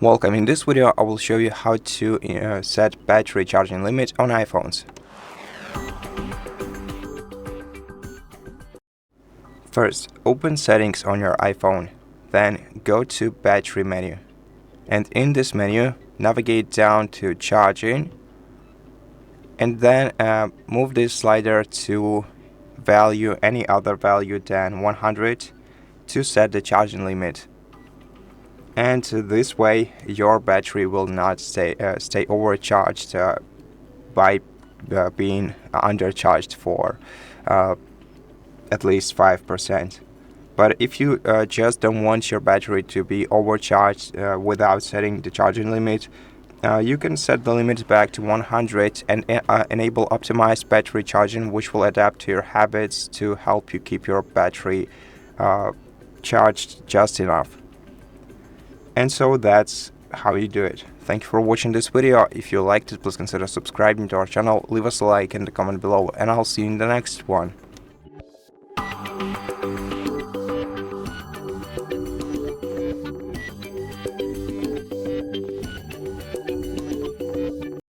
Welcome. In this video, I will show you how to set battery charging limit on iPhones. First, open Settings on your iPhone, then go to Battery menu. And in this menu, navigate down to Charging, and then move this slider to any other value than 100 to set the charging limit. And this way your battery will not stay overcharged by being undercharged for at least 5%. But if you just don't want your battery to be overcharged without setting the charging limit, you can set the limit back to 100 and enable optimized battery charging, which will adapt to your habits to help you keep your battery charged just enough. And so that's how you do it. Thank you for watching this video. If you liked it, please consider subscribing to our channel, leave us a like and a comment below, and I'll see you in the next one.